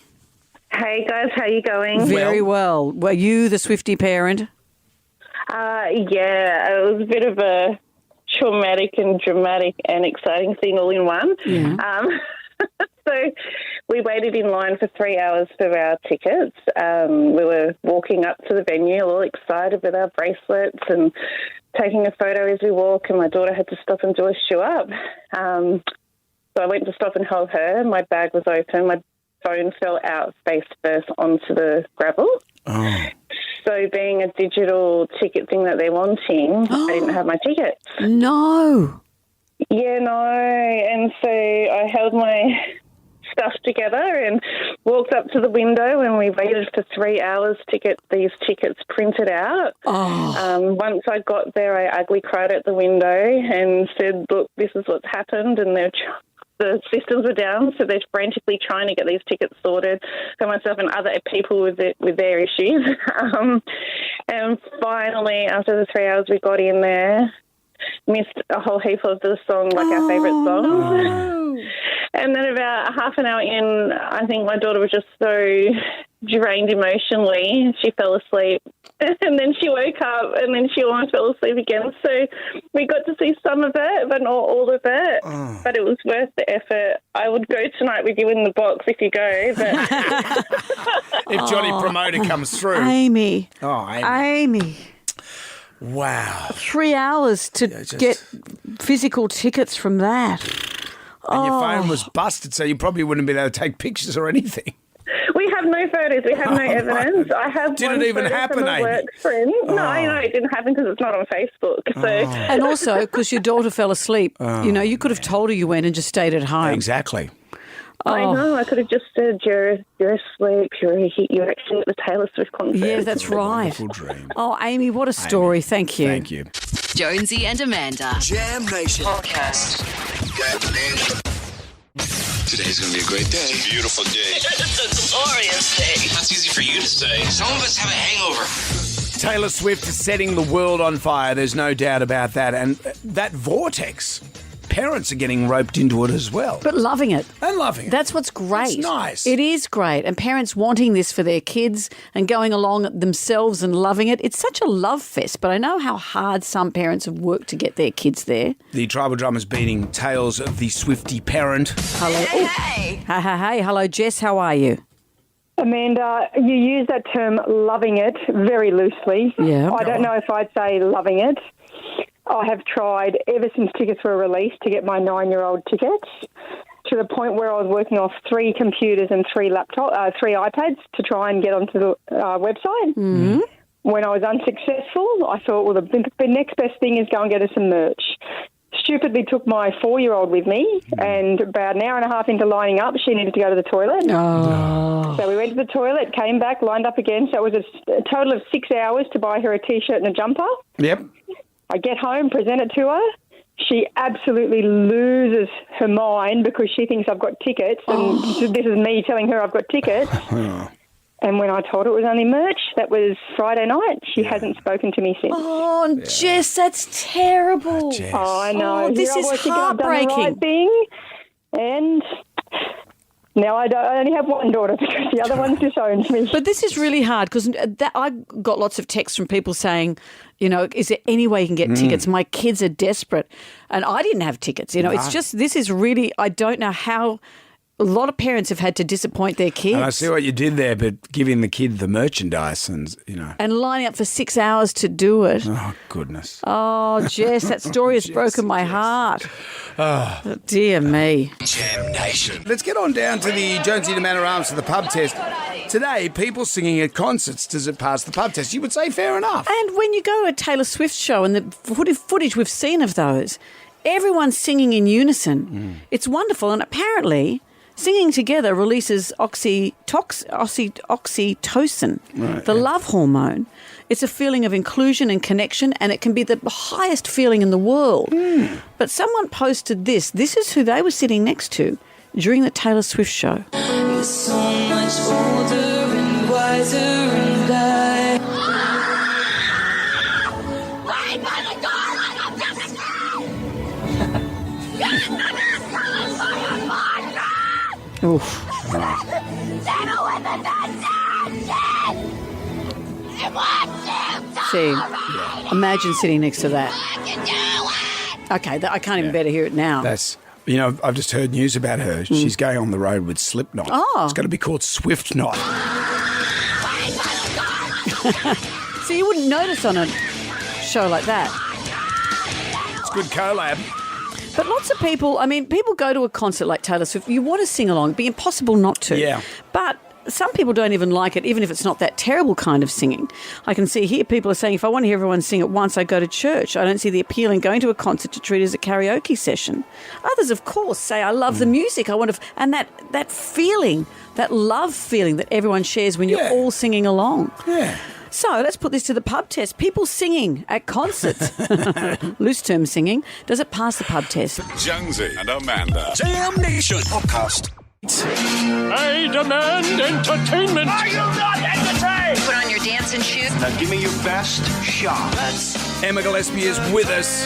Hey guys, how you going? Very well. Were you the Swifty parent? Yeah, it was a bit of a traumatic and dramatic and exciting thing all in one. Yeah. So we waited in line for 3 hours for our tickets. We were walking up to the venue all excited with our bracelets and taking a photo as we walk, and my daughter had to stop and do a shoe up. So I went to stop and hold her. My bag was open. My phone fell out face first onto the gravel. Oh. So being a digital ticket thing that they're wanting, I didn't have my tickets. No. Yeah, no. And so I held my stuff together and walked up to the window, and we waited for 3 hours to get these tickets printed out. Oh. Once I got there, I ugly cried at the window and said, look, this is what's happened, and the systems were down, so they're frantically trying to get these tickets sorted for myself and other people with their issues. And finally, after the 3 hours, we got in there, missed a whole heap of the song, like our favourite songs. No. And then about half an hour in, I think my daughter was just so drained emotionally, she fell asleep. And then she woke up and then she almost fell asleep again. So we got to see some of it, but not all of it. Oh. But it was worth the effort. I would go tonight with you in the box if you go. But if Johnny Promoter comes through. Amy. Oh, Amy. Wow. 3 hours to get physical tickets from that. And your phone was busted, so you probably wouldn't have been able to take pictures or anything. We have no photos. We have no evidence. I have Did one it even photo happen, from a Amy? work friend. No, it didn't happen because it's not on Facebook. So. And also because your daughter fell asleep. You could have told her you went and just stayed at home. Exactly. I know. I could have just said, you're asleep. You're actually at the Taylor Swift concert. Yeah, that's right. Dream. Oh, Amy, what a story. Amy, Thank you. Thank you. Jonesy and Amanda. Jam Nation Podcast. Today's going to be a great day. It's a beautiful day. It's a glorious day. That's easy for you to say. Some of us have a hangover. Taylor Swift is setting the world on fire. There's no doubt about that. And that vortex parents are getting roped into it as well. But loving it. And loving it. That's what's great. It's nice. It is great. And parents wanting this for their kids and going along themselves and loving it. It's such a love fest, but I know how hard some parents have worked to get their kids there. The Tribal Drummers beating Tales of the Swifty Parent. Hello. Hey. Hey. Hello, Jess. How are you? Amanda, you use that term loving it very loosely. Yeah. I don't know if I'd say loving it. I have tried ever since tickets were released to get my 9-year-old tickets to the point where I was working off 3 computers and 3 iPads to try and get onto the website. Mm-hmm. When I was unsuccessful, I thought, well, the next best thing is go and get us some merch. Stupidly took my 4-year-old with me, and about an hour and a half into lining up, she needed to go to the toilet. Oh. So we went to the toilet, came back, lined up again. So it was a total of 6 hours to buy her a T-shirt and a jumper. Yep. I get home, present it to her. She absolutely loses her mind because she thinks I've got tickets, and this is me telling her I've got tickets. And when I told her it was only merch, that was Friday night. She hasn't spoken to me since. Oh, Jess, that's terrible. Jess. Oh, I know. Oh, this Here I is was thinking I've done the heartbreaking. right thing, and now I only have one daughter because the other one's disowned me. But this is really hard because I got lots of texts from people saying, you know, is there any way you can get tickets? My kids are desperate. And I didn't have tickets. You know, it's just, this is really, I don't know how. A lot of parents have had to disappoint their kids. And I see what you did there, but giving the kid the merchandise and, you know. And lining up for 6 hours to do it. Oh, goodness. Oh, Jess, that story has broken my heart. Oh, dear me. Jam Nation. Let's get on down to the Jonesy to Manor Arms for the pub test. Today, people singing at concerts, does it pass the pub test? You would say fair enough. And when you go to a Taylor Swift show and the footage we've seen of those, everyone's singing in unison. It's wonderful. And apparently, singing together releases oxytocin, the love hormone. It's a feeling of inclusion and connection, and it can be the highest feeling in the world. But someone posted this. This is who they were sitting next to during the Taylor Swift show. You're so much older and wiser and Oof. See, imagine sitting next to that. Okay, I can't even bear to hear it now. That's, you know, I've just heard news about her. She's going on the road with Slipknot. Oh. It's going to be called Swift Knot. So you wouldn't notice on a show like that. It's good collab. But lots of people, I mean, people go to a concert like Taylor Swift. You want to sing along. It'd be impossible not to. Yeah. But some people don't even like it, even if it's not that terrible kind of singing. I can see here people are saying, if I want to hear everyone sing at once, I go to church. I don't see the appeal in going to a concert to treat it as a karaoke session. Others, of course, say, I love the music. I want to, and that feeling, that love feeling that everyone shares when you're all singing along. Yeah. So let's put this to the pub test. People singing at concerts, loose term singing, does it pass the pub test? Jonesy and Amanda. Jam Nation podcast. I demand entertainment. Are you not entertained? Put on your dancing shoes. Now give me your best shot. Emma Gillespie is with us.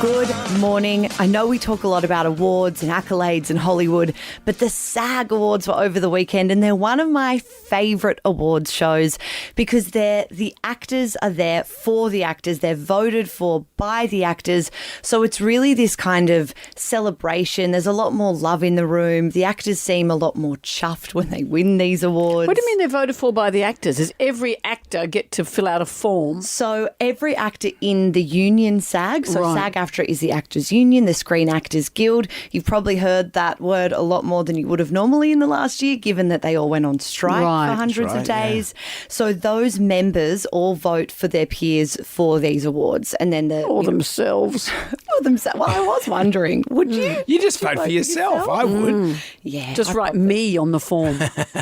Good morning. I know we talk a lot about awards and accolades in Hollywood, but the SAG Awards were over the weekend and they're one of my favourite awards shows because the actors are there for the actors. They're voted for by the actors. So it's really this kind of celebration. There's a lot more love in the room. The actors seem a lot more chuffed when they win these awards. What do you mean they're voted for by the actors? Does every actor get to fill out a form? So every actor in the union SAG, so Right. SAG-AFTRA is the Actors Union, the Screen Actors Guild. You've probably heard that word a lot more than you would have normally in the last year, given that they all went on strike Right. for hundreds That's of right, days. So those members all vote for their peers for these awards. And then Or themselves. Or themselves. Well, I was wondering, would you? You just vote for yourself. I would. Yeah. Just write me on the form.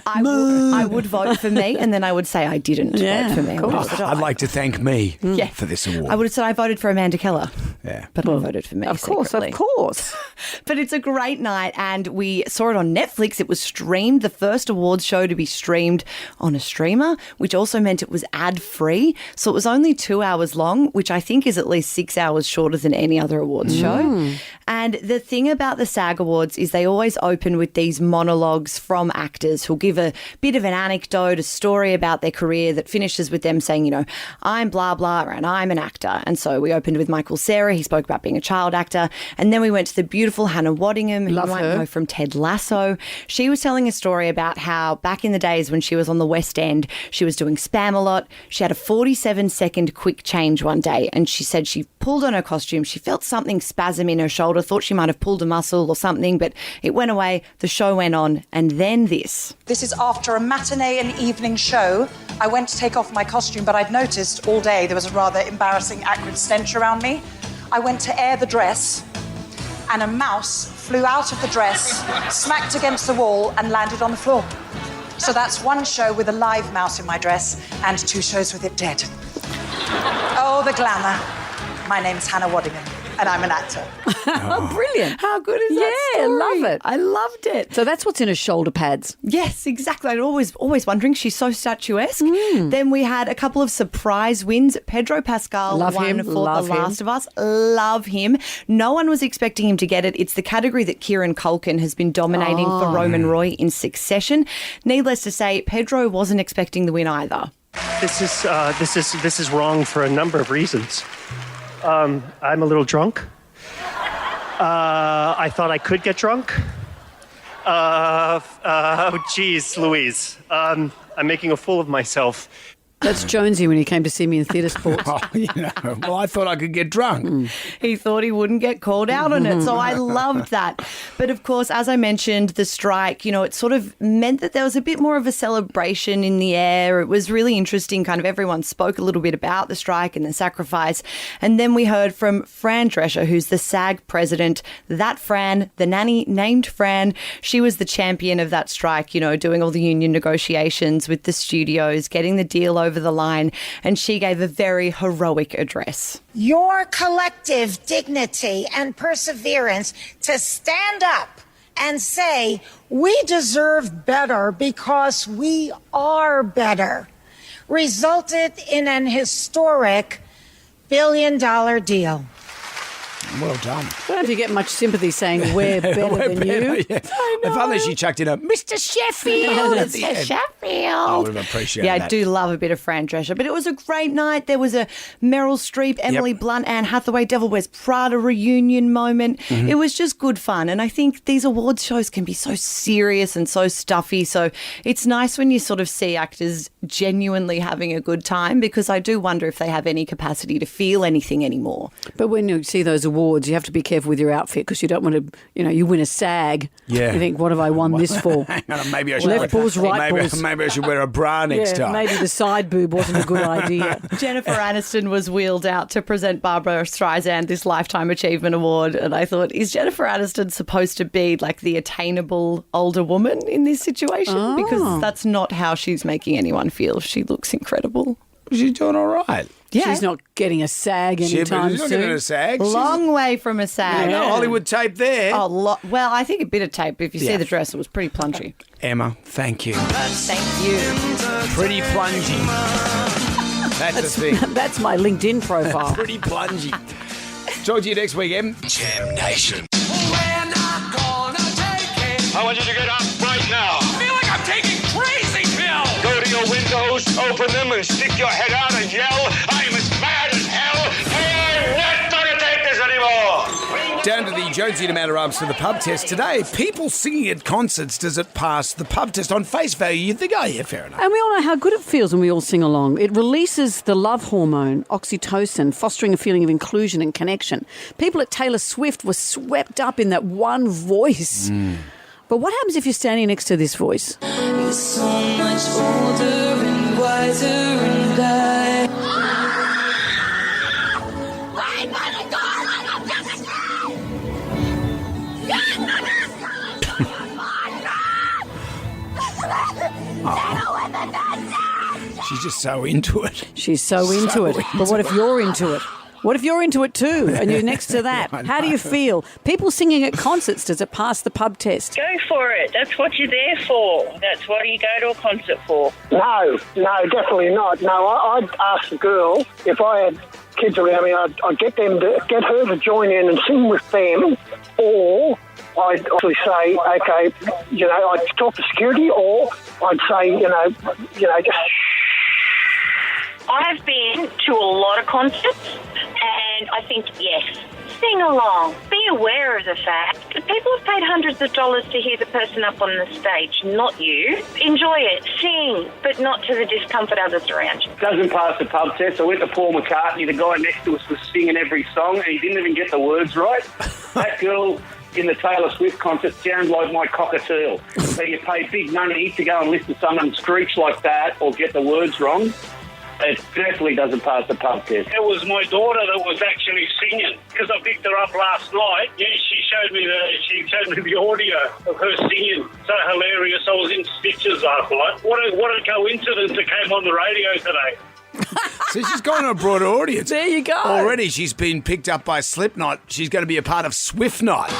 I would vote for me, and then I would say I didn't Yeah, vote for me. of course. I'd like to thank me for this award. I would have said I voted for Amanda Keller. Yeah. But I voted for me. Of course, secretly. of course. But it's a great night, and we saw it on Netflix. It was streamed, the first awards show to be streamed on a streamer, which also meant it was ad-free. So it was only 2 hours long, which I think is at least 6 hours shorter than any other awards show. And the thing about the SAG Awards is they always open with these monologues from actors who'll give a bit of an anecdote, a story about their career that finishes with them saying, you know, I'm blah, blah, and I'm an actor. And so we opened with Michael Cera. He spoke about being a child actor. And then we went to the beautiful Hannah Waddingham, who you might know from Ted Lasso. She was telling a story about how back in the days when she was on the West End, she was doing Spam a lot. She had a 47-second quick change one day, and she said she pulled on her costume. She felt something spasm in her shoulder, thought she might have pulled a muscle or something, but it went away. The show went on, and then this. This is after a matinee and evening show. I went to take off my costume, but I'd noticed all day there was a rather embarrassing acrid stench around me. I went to air the dress, and a mouse flew out of the dress, smacked against the wall, and landed on the floor. So that's one show with a live mouse in my dress, and 2 shows with it dead. Oh, the glamour. My name's Hannah Waddingham, and I'm an actor. Oh, brilliant. How good is that Yeah, story? love it. I loved it. So that's what's in her shoulder pads. Yes, exactly. I'm always wondering. She's so statuesque. Then we had a couple of surprise wins. Pedro Pascal Love won him, for love The him. Last of Us. Love him. No one was expecting him to get it. It's the category that Kieran Culkin has been dominating for Roman Roy in Succession. Needless to say, Pedro wasn't expecting the win either. This is wrong for a number of reasons. I'm a little drunk. I thought I could get drunk. Geez, Louise. I'm making a fool of myself. That's Jonesy when he came to see me in theatre sports. Well, I thought I could get drunk. He thought he wouldn't get called out on it. So I loved that. But of course, as I mentioned, the strike, it sort of meant that there was a bit more of a celebration in the air. It was really interesting. Kind of everyone spoke a little bit about the strike and the sacrifice. And then we heard from Fran Drescher, who's the SAG president. That Fran, the nanny named Fran, she was the champion of that strike, doing all the union negotiations with the studios, getting the deal over the line, and she gave a very heroic address. Your collective dignity and perseverance to stand up and say, we deserve better because we are better, resulted in an historic $1 billion deal. Well done. I don't know if you get much sympathy saying we're better than you. Yeah. If only she chucked in a Mr. Sheffield at the end. Sheffield. I would have appreciated that. I do love a bit of Fran Drescher, but it was a great night. There was a Meryl Streep, Emily Blunt, Anne Hathaway, Devil Wears Prada reunion moment. Mm-hmm. It was just good fun, and I think these awards shows can be so serious and so stuffy, so it's nice when you sort of see actors genuinely having a good time, because I do wonder if they have any capacity to feel anything anymore. But when you see those awards, you have to be careful with your outfit, because you don't want to, you win a SAG. Yeah. You think, what have I won this for? Hang on, maybe I should Left balls, right balls. Maybe I should wear a bra next time. Maybe the side boob wasn't a good idea. Jennifer Aniston was wheeled out to present Barbara Streisand this Lifetime Achievement Award, and I thought, is Jennifer Aniston supposed to be like the attainable older woman in this situation? Oh. Because that's not how she's making anyone feel. She looks incredible. She's doing all right. Yeah. She's not getting a SAG anytime She's not soon. getting a SAG. Long way from a SAG. No Hollywood tape there. Oh, well, I think a bit of tape. If you see the dress, it was pretty plunchy. Emma, thank you. Thank you. Pretty plungy. That's the thing. That's my LinkedIn profile. Pretty plungy. Talk to you next weekend. Jam Nation. I want you to get up right now. I feel like I'm taking crazy pills. Go to your windows, open them, and stick your head out and yell, I'm as mad as hell. I'm not going to take this anymore. Down to the Jonesy and Amanda Arms for the pub test today. People singing at concerts, does it pass the pub test? On face value, you'd think, oh, yeah, fair enough. And we all know how good it feels when we all sing along. It releases the love hormone, oxytocin, fostering a feeling of inclusion and connection. People at Taylor Swift were swept up in that one voice. But what happens if you're standing next to this voice? You're so much older and wiser and I. She's just so into it. She's so into it. But what if you're into it? What if you're into it too and you're next to that? How do you feel? People singing at concerts, does it pass the pub test? Go for it. That's what you're there for. That's what you go to a concert for. No, definitely not. No, I'd ask the girl, if I had kids around me, I'd get her to join in and sing with them, or I'd actually say, okay, I'd talk to security, or I'd say, just I've been to a lot of concerts, and I think, yes, sing along. Be aware of the fact that people have paid hundreds of dollars to hear the person up on the stage, not you. Enjoy it, sing, but not to the discomfort others around you. Doesn't pass the pub test. I went to Paul McCartney. The guy next to us was singing every song, and he didn't even get the words right. That girl in the Taylor Swift concert sounds like my cockatiel. So you pay big money to go and listen to someone screech like that or get the words wrong. It definitely doesn't pass the pub test. It was my daughter that was actually singing because I picked her up last night. Yeah, she showed me the audio of her singing. So hilarious. I was in stitches last night. What a coincidence it came on the radio today. So she's gone to a broader audience. There you go. Already she's been picked up by Slipknot. She's going to be a part of Swiftnot.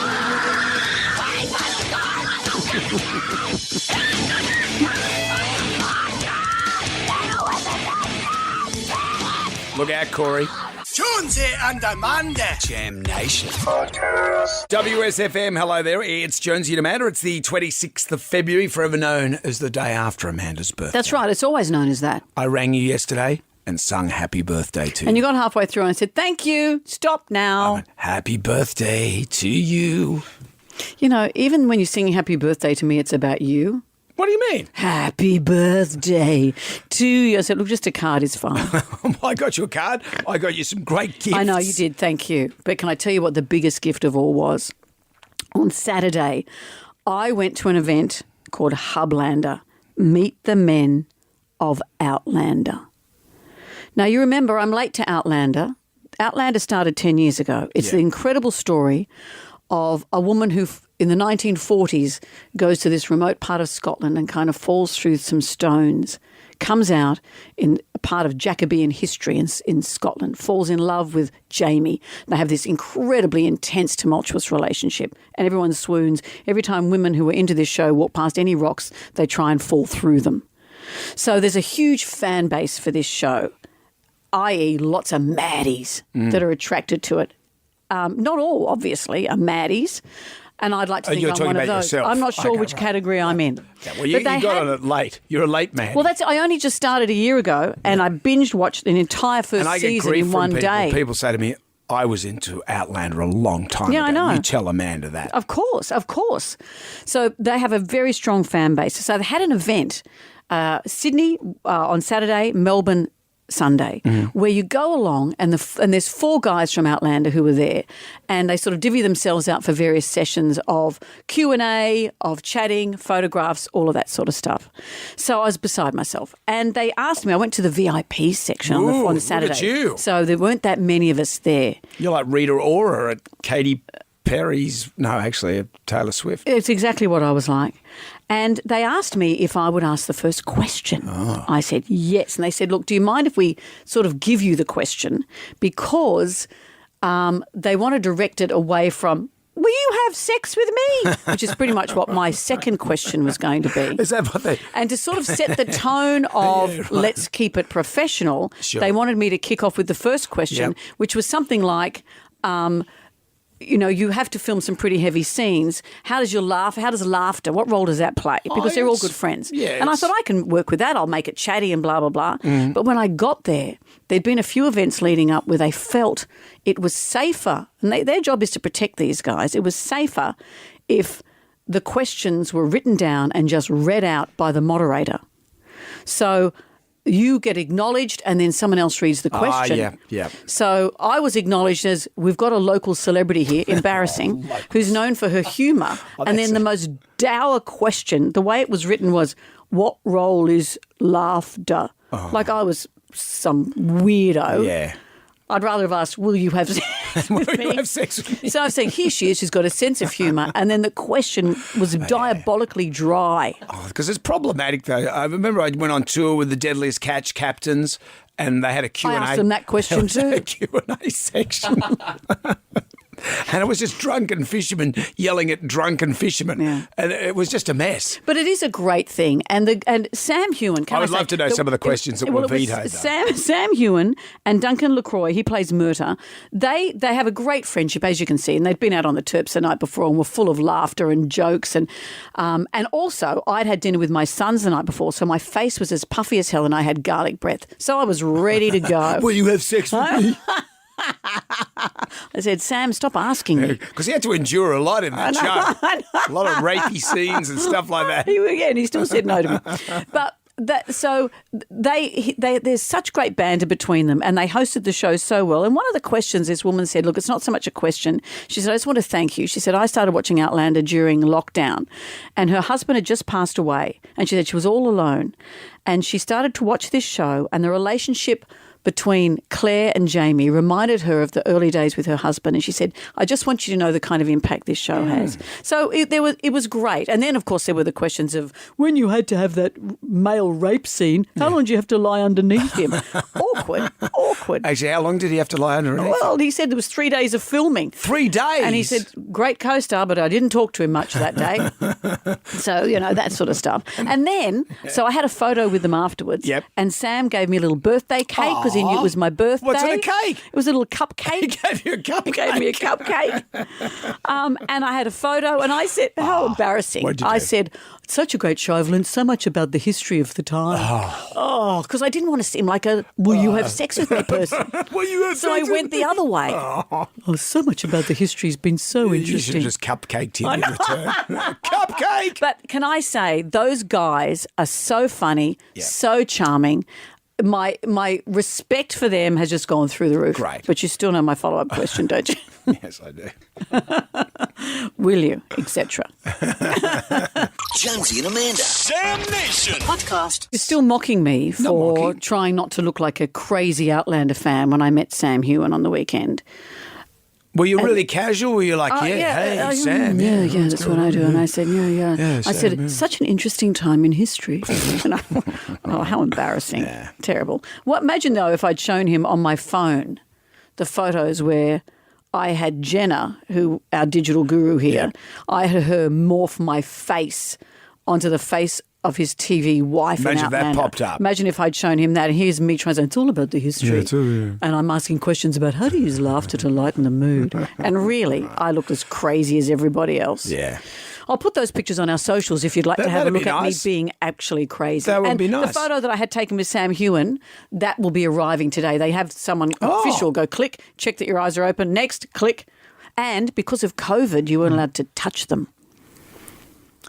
Look out, Corey. Jonesy and Amanda. Jam Nation. WSFM, hello there. It's Jonesy and Amanda. It's the 26th of February, forever known as the day after Amanda's birthday. That's right. It's always known as that. I rang you yesterday and sung happy birthday to you. And you got halfway through and I said, thank you. Stop now. I went, happy birthday to you. You know, even when you're singing happy birthday to me, it's about you. What do you mean? Happy birthday to you. I said, look, just a card is fine. I got you a card. I got you some great gifts. I know you did, thank you. But can I tell you what the biggest gift of all was? On Saturday, I went to an event called Hublander, Meet the Men of Outlander. Now, you remember I'm late to Outlander. Outlander started 10 years ago. It's the incredible story of a woman who in the 1940s goes to this remote part of Scotland and kind of falls through some stones, comes out in a part of Jacobean history in Scotland, falls in love with Jamie. They have this incredibly intense, tumultuous relationship and everyone swoons. Every time women who are into this show walk past any rocks, they try and fall through them. So there's a huge fan base for this show, i.e. lots of maddies that are attracted to it. Not all, obviously, are maddies. And I'd like to think I'm one of those. Yourself. I'm not sure which category I'm in. Yeah, well, you got on it late. You're a late man. Well, I only just started a year ago, and I watched an entire first season in one day. People say to me, I was into Outlander a long time ago. I know. You tell Amanda that. Of course. So they have a very strong fan base. So they had an event, Sydney on Saturday, Melbourne Sunday, where you go along and there's 4 guys from Outlander who were there, and they sort of divvy themselves out for various sessions of Q&A, of chatting, photographs, all of that sort of stuff. So I was beside myself, and they asked me. I went to the VIP section on Saturday. Look at you. So there weren't that many of us there. You're like Rita Ora at Katy Perry's. No, actually, at Taylor Swift. It's exactly what I was like. And they asked me if I would ask the first question. Oh. I said yes. And they said, look, do you mind if we sort of give you the question? Because they want to direct it away from, will you have sex with me? Which is pretty much what my second question was going to be. Is that what they... And to sort of set the tone of let's keep it professional, they wanted me to kick off with the first question, which was something like... you have to film some pretty heavy scenes. How does laughter, what role does that play? Because they're all good friends. Yeah, and I thought I can work with that. I'll make it chatty and blah, blah, blah. But when I got there, there'd been a few events leading up where they felt it was safer. And their job is to protect these guys. It was safer if the questions were written down and just read out by the moderator. So... you get acknowledged and then someone else reads the question. Yeah. So I was acknowledged as, we've got a local celebrity here, embarrassing, who's known for her humour. And then the most dour question, the way it was written was, what role is laughter? Oh. Like I was some weirdo. Yeah. I'd rather have asked, will you have sex with me? Will you have sex with me? So I've said, here she is, she's got a sense of humour. And then the question was diabolically dry. Oh, because it's problematic, though. I remember I went on tour with the Deadliest Catch captains, and they had a Q&A. I asked them that question There was too. a Q&A section. And it was just drunken fishermen yelling at drunken fishermen. Yeah. And it was just a mess. But it is a great thing. And Sam Hewen, I would love to know some of the questions that were vetoed, though. Sam Hewen and Duncan LaCroix, he plays Murta, they have a great friendship, as you can see, and they'd been out on the Terps the night before and were full of laughter and jokes. And also, I'd had dinner with my sons the night before, so my face was as puffy as hell and I had garlic breath. So I was ready to go. Will you have sex with me? I said, Sam, stop asking me. Because he had to endure a lot in that show. A lot of rapey scenes and stuff like that. And he still said no to me. But there's such great banter between them, and they hosted the show so well. And one of the questions this woman said, look, it's not so much a question. She said, I just want to thank you. She said, I started watching Outlander during lockdown, and her husband had just passed away. And she said she was all alone. And she started to watch this show, and the relationship between Claire and Jamie reminded her of the early days with her husband. And she said, I just want you to know the kind of impact this show has. So it was great. And then, of course, there were the questions of when you had to have that male rape scene, how long did you have to lie underneath him? Awkward. Actually, how long did he have to lie underneath? Well, he said there was 3 days of filming. 3 days? And he said, great co-star, but I didn't talk to him much that day. So, that sort of stuff. And then, so I had a photo with them afterwards. Yep. And Sam gave me a little birthday cake because he knew it was my birthday. What's in a cake? It was a little cupcake. He gave you a cupcake? He gave me a cupcake. And I had a photo, and I said, how embarrassing. What'd you do? I said, it's such a great show. I've learned so much about the history of the time. Because I didn't want to seem like a will you have sex with me person. So I went the other way. So much about the history has been so interesting. You should have just cupcaked him in return. Cupcake! But can I say, those guys are so funny, so charming. My respect for them has just gone through the roof. Great. But you still know my follow-up question, don't you? Yes, I do. Will you, etc. Jonesy and Amanda. Sam Nation. Podcast. You're still mocking me for trying not to look like a crazy Outlander fan when I met Sam Hewen on the weekend. Were you really casual? Were you like, hey, Sam? Yeah, that's what I do. And I said, I Sam, said, it's such an interesting time in history. And how embarrassing. Yeah. Terrible. Imagine, though, if I'd shown him on my phone the photos where I had Jenna, who our digital guru here, I had her morph my face onto the face of his TV wife. Imagine in that Outlander. popped up. Imagine if I'd shown him that. And here's me trying to say, it's all about the history. And I'm asking questions about how to use laughter to lighten the mood. And really, I looked as crazy as everybody else. Yeah. I'll put those pictures on our socials if you'd like to have a that'd look be at nice. me being actually crazy. That would and be nice. the photo that I had taken with Sam Hewen, that will be arriving today. They have someone official go click, check that your eyes are open, next, click. And because of COVID, you weren't allowed to touch them.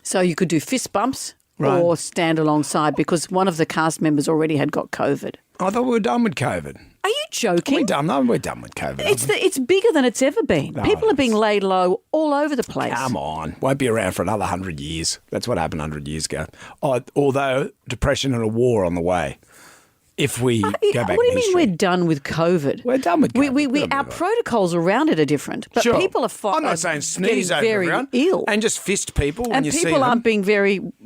So you could do fist bumps or stand alongside because one of the cast members already had got COVID. I thought we were done with COVID. Are you joking? We're done. No, we're done with COVID. It's bigger than it's ever been. People are being laid low all over the place. Come on. Won't be around for another 100 years. That's what happened 100 years ago. Although depression and a war on the way. If we go back what do you in mean history. we're done with COVID? We're done with COVID. Our protocols around it are different. But Sure. people are I'm not saying sneeze over very everyone. ill. And just fist people when And you see them. people aren't being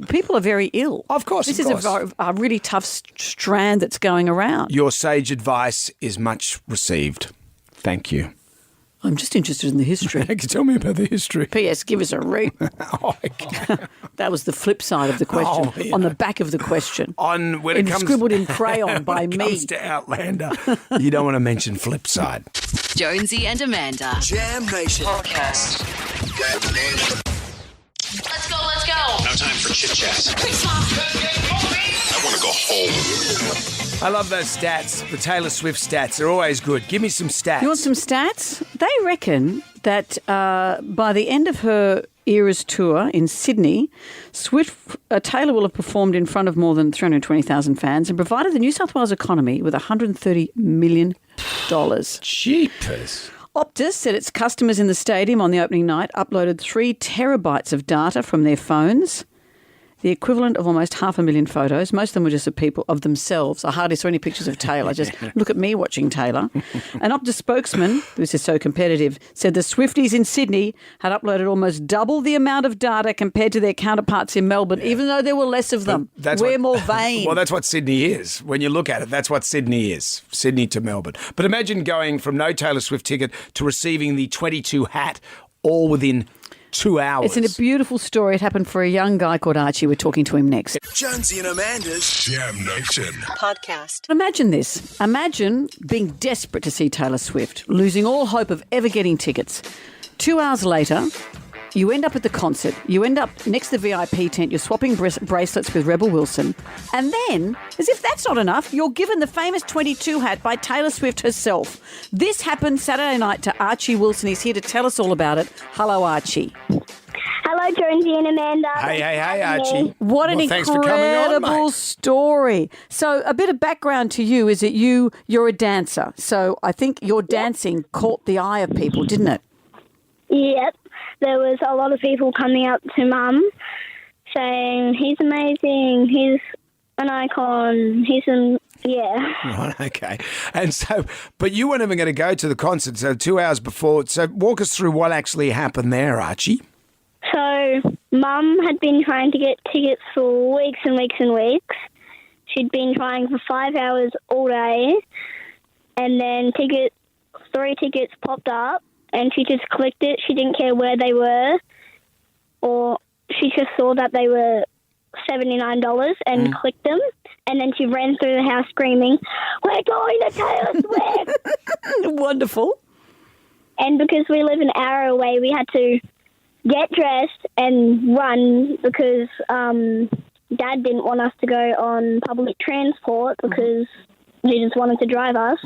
people are very ill. Of course, This of is course. a really tough strand that's going around. Your sage advice is much received. Thank you. I'm just interested in the history. Tell me about the history. P.S. Give us a read. That was the flip side of the question. Oh, yeah. On the back of the question. When it comes scribbled in crayon by when it me. comes to Outlander, you don't want to mention flip side. Jonesy and Amanda. Jam Nation. Podcast. Let's go. No time for chit chat. I want to go home. I love those stats. The Taylor Swift stats. They're always good. Give me some stats. You want some stats? They reckon that by the end of her Eras tour in Sydney, Taylor will have performed in front of more than 320,000 fans and provided the New South Wales economy with $130 million. Jeepers. Optus said its customers in the stadium on the opening night uploaded 3 terabytes of data from their phones. the equivalent of almost 500,000 photos. Most of them were just of people, of themselves. I hardly saw any pictures of Taylor. Just look at me watching Taylor. An Optus spokesman, this is so competitive, said the Swifties in Sydney had uploaded almost double the amount of data compared to their counterparts in Melbourne, even though there were less of them. We're more vain. Well, that's what Sydney is. When you look at it, that's what Sydney is. Sydney to Melbourne. But imagine going from no Taylor Swift ticket to receiving the 22 hat all within 2 hours. It's a beautiful story. It happened for a young guy called Archie. We're talking to him next. Jonesy and Amanda's Jam Nation podcast. Imagine this. Imagine being desperate to see Taylor Swift, losing all hope of ever getting tickets. 2 hours later, you end up at the concert. You end up next to the VIP tent. You're swapping bracelets with Rebel Wilson. And then, as if that's not enough, you're given the famous 22 hat by Taylor Swift herself. This happened Saturday night to Archie Wilson. He's here to tell us all about it. Hello, Archie. Hello, Jonesy and Amanda. Hey, Archie. What an incredible story. So a bit of background to you is that you're a dancer. So I think your dancing caught the eye of people, didn't it? Yep. There was a lot of people coming up to Mum saying, he's amazing, he's an icon, yeah. Right, okay. And so, but you weren't even going to go to the concert, so 2 hours before. So walk us through what actually happened there, Archie. So Mum had been trying to get tickets for weeks and weeks and weeks. She'd been trying for 5 hours all day, and then 3 tickets popped up. And she just clicked it. She didn't care where they were, or she just saw that they were $79 and clicked them. And then she ran through the house screaming, "We're going to Taylor Swift!" Wonderful. And because we live an hour away, we had to get dressed and run because Dad didn't want us to go on public transport because he just wanted to drive us.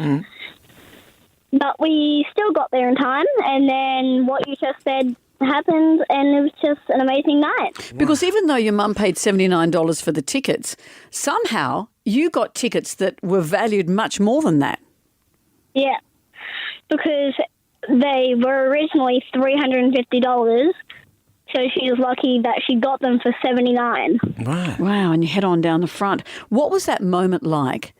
But we still got there in time, and then what you just said happened, and it was just an amazing night. Because even though your mum paid $79 for the tickets, somehow you got tickets that were valued much more than that. Yeah, because they were originally $350, so she was lucky that she got them for $79. Right. Wow, and you head on down the front. What was that moment like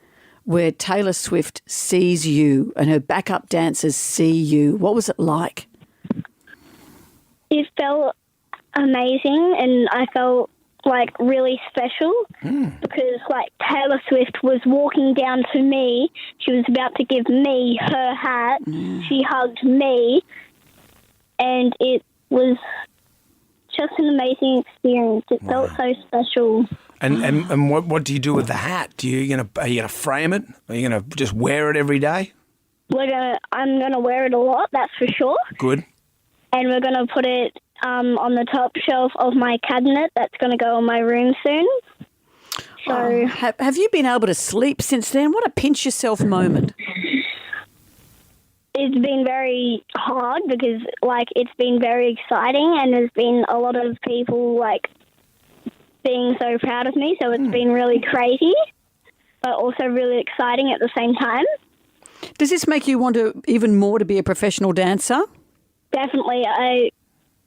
where Taylor Swift sees you and her backup dancers see you? What was it like? It felt amazing, and I felt like really special because like Taylor Swift was walking down to me. She was about to give me her hat. She hugged me, and it was just an amazing experience. It felt so special. And what do you do with the hat? Are you gonna frame it? Are you gonna just wear it every day? I'm gonna wear it a lot, that's for sure. Good. And we're gonna put it on the top shelf of my cabinet. That's gonna go in my room soon. So, have you been able to sleep since then? What a pinch yourself moment. It's been very hard because it's been very exciting, and there's been a lot of people being so proud of me, so it's been really crazy, but also really exciting at the same time. Does this make you want even more to be a professional dancer? Definitely. I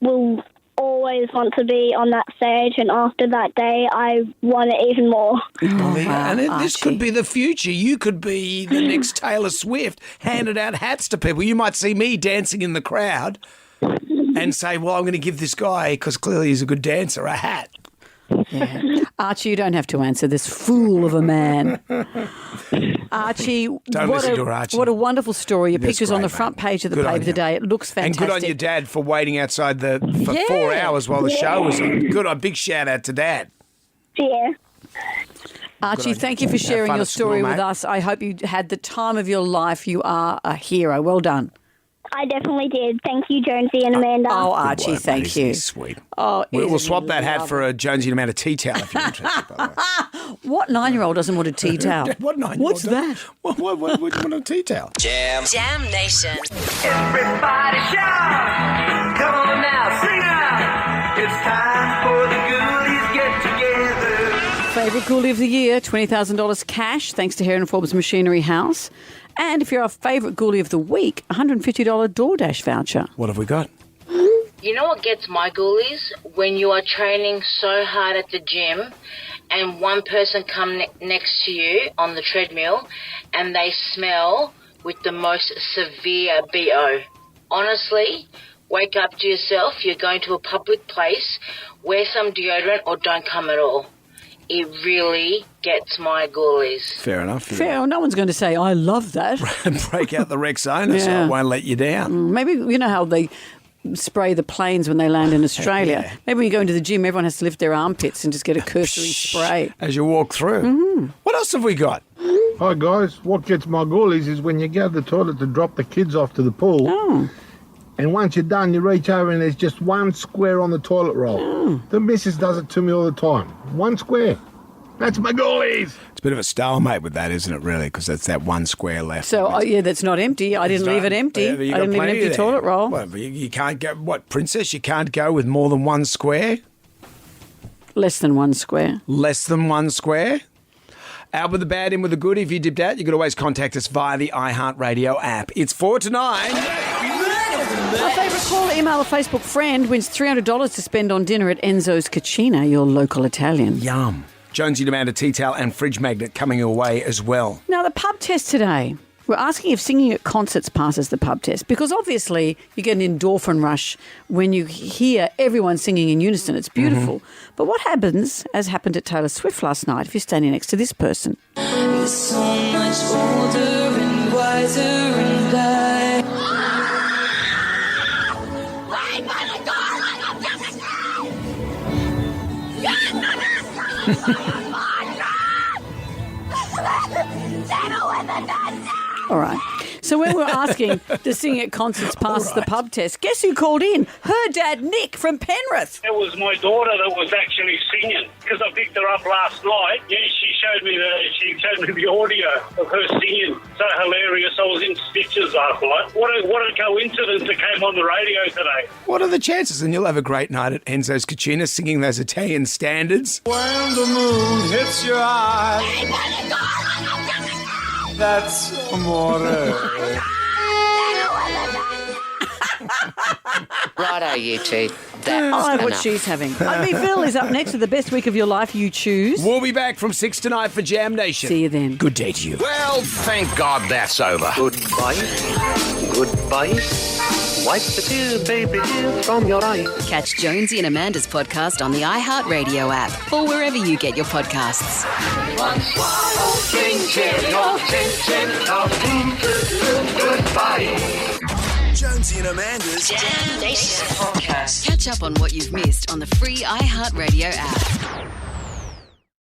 will always want to be on that stage, and after that day, I want it even more. This could be the future. You could be the next Taylor Swift, handing out hats to people. You might see me dancing in the crowd and say, well, I'm going to give this guy, because clearly he's a good dancer, a hat. Yeah. Archie, you don't have to answer this fool of a man. Archie, what a wonderful story. Your picture's on the front page of the paper today. It looks fantastic. And good on your dad for waiting outside for 4 hours while the show was on. Good on. Big shout out to Dad. Yeah. Archie, thank you for sharing your story with us. I hope you had the time of your life. You are a hero. Well done. I definitely did. Thank you, Jonesy and Amanda. Oh, Archie, thank you. Sweet. Oh, we'll swap that hat for a Jonesy and Amanda tea towel if you're interested, by the way. What 9-year-old doesn't want a tea towel? What 9-year-old? What's that? What would you want a tea towel? Jam Nation. Everybody shout! Come on now, sing out! It's time for the Ghoulies get together. Favourite Ghoulie of the Year, $20,000 cash, thanks to Heron & Forbes Machinery House. And if you're our favourite Ghoulie of the Week, $150 DoorDash voucher. What have we got? You know what gets my ghoulies? When you are training so hard at the gym and one person come next to you on the treadmill and they smell with the most severe BO. Honestly, wake up to yourself. You're going to a public place. Wear some deodorant or don't come at all. It really gets my ghoulies. Fair enough. Fair. No one's going to say, I love that. Break out the Rexona so it won't let you down. Maybe, you know how they spray the planes when they land in Australia. Yeah. Maybe when you go into the gym, everyone has to lift their armpits and just get a cursory spray. As you walk through. What else have we got? Hi guys, what gets my ghoulies is when you go to the toilet to drop the kids off to the pool. And once you're done, you reach over and there's just one square on the toilet roll. The missus does it to me all the time. One square. That's my ghoulies. It's a bit of a stalemate with that, isn't it, really? Because that's that one square left. So, that's not empty. I didn't leave it empty. I didn't leave an empty toilet roll. What, you can't go, what, Princess? You can't go with more than one square? Less than one square. Less than one square? Out with the bad, in with the good. If you dipped out, you could always contact us via the iHeartRadio app. It's 4 to 9. Our favourite caller, email, or Facebook friend wins $300 to spend on dinner at Enzo's Cucina, your local Italian. Yum. Jonesy Demand, a tea towel and fridge magnet coming your way as well. Now, the pub test today. We're asking if singing at concerts passes the pub test, because obviously you get an endorphin rush when you hear everyone singing in unison. It's beautiful. But what happens, as happened at Taylor Swift last night, if you're standing next to this person? You're so much older and wiser and All right. So when we're asking does singing at concerts pass the pub test, guess who called in? Her dad, Nick, from Penrith. It was my daughter that was actually singing because I picked her up last night. Yeah, she showed me the audio of her singing. So hilarious. I was in stitches last night. What a coincidence it came on the radio today. What are the chances? And you'll have a great night at Enzo's Cucina singing those Italian standards. When the moon hits your eye, that's amore. Righto, you two. I like what enough. she's having. Phil is up next with the best week of your life you choose. We'll be back from 6 to 9 for Jam Nation. See you then. Good day to you. Well, thank God that's over. Goodbye. Goodbye. Wipe the tear, baby, tear from your eye. Catch Jonesy and Amanda's podcast on the iHeartRadio app or wherever you get your podcasts. One swallow, chin chin, oh chin chin, goodbye. Jonesy and Amanda's Jam Nation podcast. Catch up on what you've missed on the free iHeartRadio app.